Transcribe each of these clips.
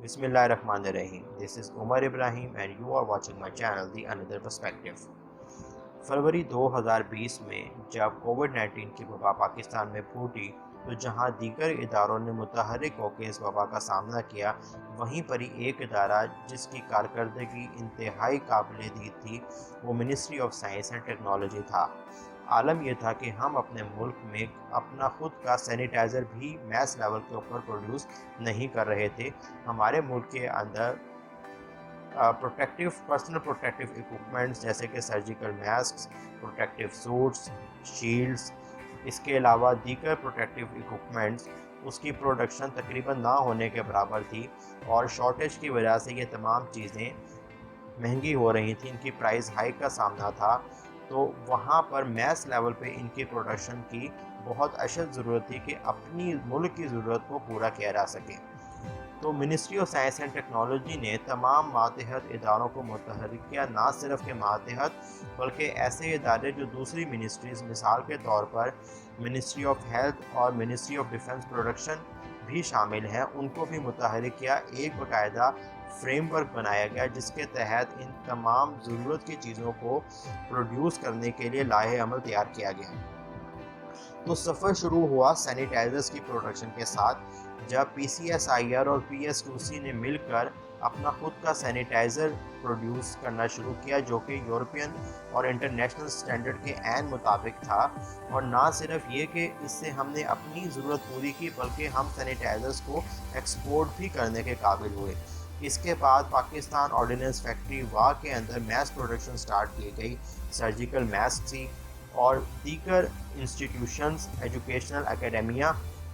Bismillahirrahmanirrahim. This is Umar Ibrahim and you are watching my channel The Another Perspective. फरवरी 2020 में जब कोविड-19 की वबा पाकिस्तान में फूटी तो जहां दीगर इदारों ने मुतहर्रिक होकर इस वबा का सामना किया, वहीं पर ही एक इदारा जिसकी कारकर्दगी इंतहाई काबिल-ए-दीद थी वो ministry of science and technology था। आलम यह था कि हम अपने मुल्क में अपना खुद का सैनिटाइज़र भी मैस लेवल के ऊपर प्रोड्यूस नहीं कर रहे थे। हमारे मुल्क के अंदर पर्सनल प्रोटेक्टिव इक्विपमेंट्स जैसे कि surgical mask, protective suits, shields, इसके अलावा दीगर प्रोटेक्टिव इक्विपमेंट्स उसकी प्रोडक्शन तकरीबन ना होने के बराबर थी और शॉर्टेज की वजह से ये तमाम चीज़ें महंगी हो रही थी, इनकी प्राइस हाइक का सामना था। तो वहाँ पर मैस लेवल पे इनकी प्रोडक्शन की बहुत अशद ज़रूरत थी कि अपनी मुल्क की ज़रूरत को पूरा किया जा सके। तो ministry of science and technology ने तमाम मातहत इदारों को मुतहर्रिक किया, ना सिर्फ के मातहत बल्कि ऐसे इदारे जो दूसरी मिनिस्ट्रीज़, मिसाल के तौर पर मिनिस्ट्री ऑफ हेल्थ और मिनिस्ट्री ऑफ डिफेंस प्रोडक्शन भी शामिल हैं, उनको भी मुतहर्रिक किया। एक बाकायदा फ्रेमवर्क बनाया गया जिसके तहत इन तमाम ज़रूरत की चीज़ों को प्रोड्यूस करने के लिए लाहे अमल तैयार किया गया। तो सफ़र शुरू हुआ सैनिटाइज़र्स की प्रोडक्शन के साथ, जब PCSIR और PSQC ने मिलकर अपना खुद का सैनिटाइज़र प्रोड्यूस करना शुरू किया जो कि यूरोपियन और इंटरनेशनल स्टैंडर्ड के ऐन मुताबिक था। और ना सिर्फ ये कि इससे हमने अपनी ज़रूरत पूरी की बल्कि हम सैनिटाइज़र्स को एक्सपोर्ट भी करने के काबिल हुए। इसके बाद पाकिस्तान ऑर्डिनेंस फैक्ट्री वाह के अंदर मैस प्रोडक्शन स्टार्ट की गई। सर्जिकल मास्क थी और दीगर institutions, educational academia,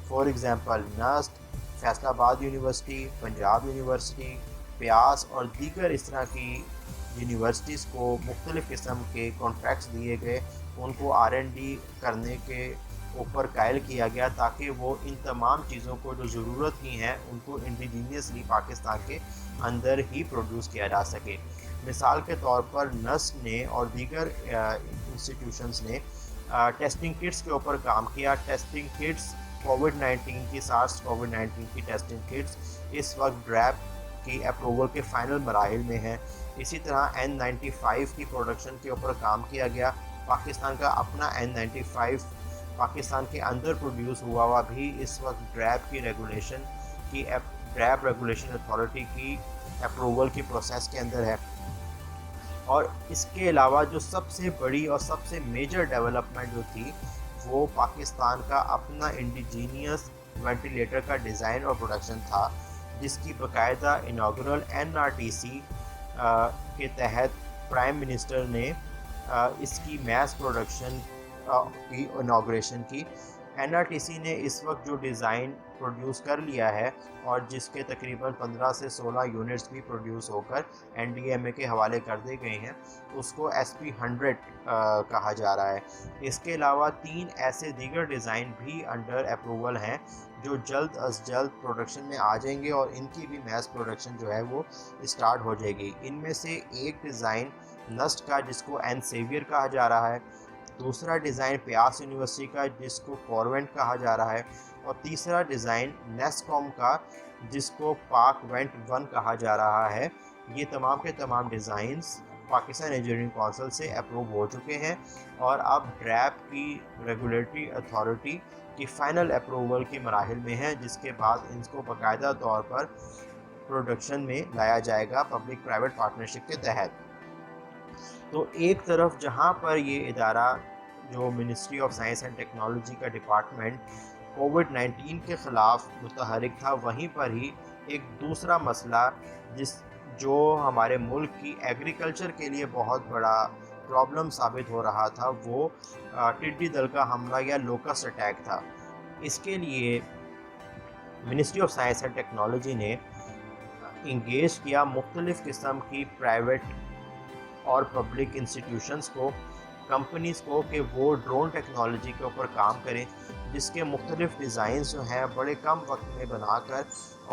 for example NUST, Faisalabad university, Punjab university, प्यास और दीगर इस तरह की यूनिवर्सिटीज़ को मुख्तलिफ़ किस्म के कॉन्ट्रैक्ट्स दिए गए, उनको R&D करने के ऊपर कायल किया गया ताकि वो इन तमाम चीज़ों को जो ज़रूरत ही हैं उनको इंडिजीनियसली पाकिस्तान के अंदर ही प्रोड्यूस किया जा सके। मिसाल के तौर पर नस्ट ने और दीगर इंस्टीट्यूशंस ने टेस्टिंग किट्स के ऊपर काम किया। टेस्टिंग किट्स कोविड-19 की कोविड-19 की टेस्टिंग किट्स इस वक्त ड्रैप की अप्रूवल के फाइनल मराहिल में हैं। इसी तरह N95 की प्रोडक्शन के ऊपर काम किया गया। पाकिस्तान का अपना N95 पाकिस्तान के अंदर प्रोड्यूस हुआ भी इस वक्त ड्रैप रेगुलेशन अथॉरिटी की अप्रूवल की प्रोसेस के अंदर है। और इसके अलावा जो सबसे बड़ी और सबसे मेजर डेवलपमेंट जो थी वो पाकिस्तान का अपना इंडिजीनियस वेंटिलेटर का डिज़ाइन और प्रोडक्शन था, जिसकी बाकायदा इनागुरल NRTC के तहत प्राइम मिनिस्टर ने इसकी मैस प्रोडक्शन की इनाग्रेशन की। NRTC ने इस वक्त जो डिज़ाइन प्रोड्यूस कर लिया है और जिसके तकरीबन 15 से 16 यूनिट्स भी प्रोड्यूस होकर NDMA के हवाले कर दिए गए हैं, उसको SP100 कहा जा रहा है। इसके अलावा 3 ऐसे दीगर डिज़ाइन भी अंडर अप्रूवल हैं जो जल्द अज जल्द प्रोडक्शन में आ जाएंगे और इनकी भी मैस प्रोडक्शन जो है वो स्टार्ट हो जाएगी। इनमें से एक डिज़ाइन नस्ट का जिसको N-Savior कहा जा रहा है, दूसरा डिज़ाइन प्यास यूनिवर्सिटी का जिसको कॉर्वेंट कहा जा रहा है और तीसरा डिज़ाइन नेस्कॉम का जिसको पाक वेंट 1 कहा जा रहा है। ये तमाम के तमाम डिज़ाइंस पाकिस्तान इंजीनियरिंग काउंसिल से अप्रूव हो चुके हैं और अब ड्रैप की रेगुलेटरी अथॉरिटी की फ़ाइनल अप्रूवल की मराहिल में है, जिसके बाद इनको बाकायदा तौर पर प्रोडक्शन में लाया जाएगा पब्लिक प्राइवेट पार्टनरशिप के तहत। तो एक तरफ जहां पर ये इदारा जो ministry of science and technology का डिपार्टमेंट कोविड-19 के ख़िलाफ़ मुतहर्रिक था, वहीं पर ही एक दूसरा मसला जो हमारे मुल्क की एग्रीकल्चर के लिए बहुत बड़ा प्रॉब्लम साबित हो रहा था वो टिड्डी दल का हमला या लोकस्ट अटैक था। इसके लिए ministry of science and technology ने इंगेज किया मुख्तलिफ़ किस्म की प्राइवेट और पब्लिक इंस्टीट्यूशंस को, कंपनीज़ को कि वो ड्रोन टेक्नोलॉजी के ऊपर काम करें, जिसके मुख्तलिफ़ डिज़ाइंस जो हैं बड़े कम वक्त में बनाकर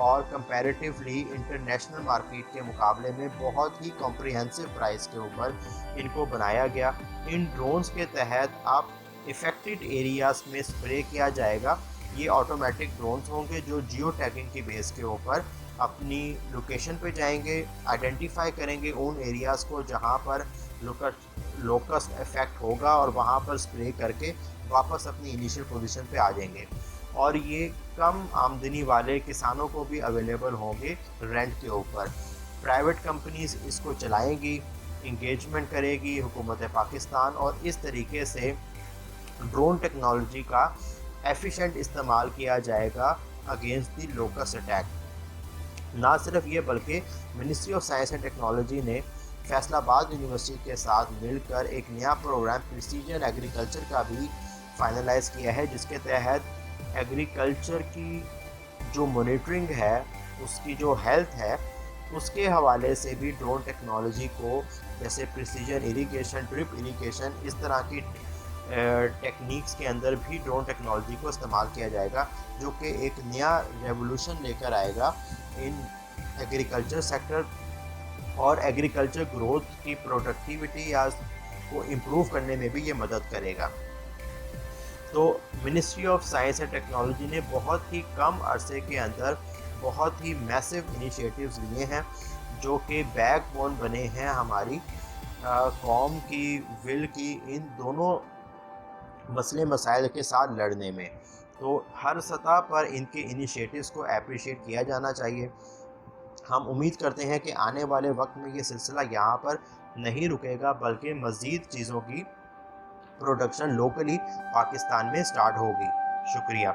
और कंपैरेटिवली इंटरनेशनल मार्केट के मुकाबले में बहुत ही कॉम्प्रिहेंसिव प्राइस के ऊपर इनको बनाया गया। इन ड्रोन्स के तहत आप इफ़ेक्टेड एरियाज़ में स्प्रे किया जाएगा। ये ऑटोमेटिक ड्रोन्स होंगे जो जियो टैगिंग की बेस के ऊपर अपनी लोकेशन पे जाएंगे, आइडेंटिफाई करेंगे उन एरियाज़ को जहाँ पर लोकस्ट इफेक्ट होगा और वहाँ पर स्प्रे करके वापस अपनी इनिशियल पोजीशन पे आ जाएंगे। और ये कम आमदनी वाले किसानों को भी अवेलेबल होंगे रेंट के ऊपर। प्राइवेट कंपनीज इसको चलाएंगी, इंगेजमेंट करेगी हुकूमत पाकिस्तान, और इस तरीके से ड्रोन टेक्नोलॉजी का एफिशिएंट इस्तेमाल किया जाएगा अगेंस्ट द लोकस्ट अटैक। ना सिर्फ ये बल्कि ministry of science and technology ने फैसलाबाद यूनिवर्सिटी के साथ मिलकर एक नया प्रोग्राम प्रिसीजन एग्रीकल्चर का भी फाइनलाइज किया है, जिसके तहत एग्रीकल्चर की जो मॉनिटरिंग है, उसकी जो हेल्थ है, उसके हवाले से भी ड्रोन टेक्नोलॉजी को, जैसे प्रिसीजन इरिगेशन, ड्रिप इरिगेशन, इस तरह की टेक्निक्स के अंदर भी ड्रोन टेक्नोलॉजी को इस्तेमाल किया जाएगा, जो कि एक नया रेवोल्यूशन लेकर आएगा इन एग्रीकल्चर सेक्टर और एग्रीकल्चर ग्रोथ की प्रोडक्टिविटी या को इम्प्रूव करने में भी ये मदद करेगा। तो ministry of science and technology ने बहुत ही कम अरसे के अंदर बहुत ही मैसिव इनिशिएटिव्स लिए हैं, जो कि बैकबोन बने हैं हमारी कौम की विल की इन दोनों मसले मसाइल के साथ लड़ने में। तो हर सतह पर इनके इनिशिएटिव्स को अप्रिशिएट किया जाना चाहिए। हम उम्मीद करते हैं कि आने वाले वक्त में ये सिलसिला यहाँ पर नहीं रुकेगा, बल्कि मज़ीद चीज़ों की प्रोडक्शन लोकली पाकिस्तान में स्टार्ट होगी। शुक्रिया।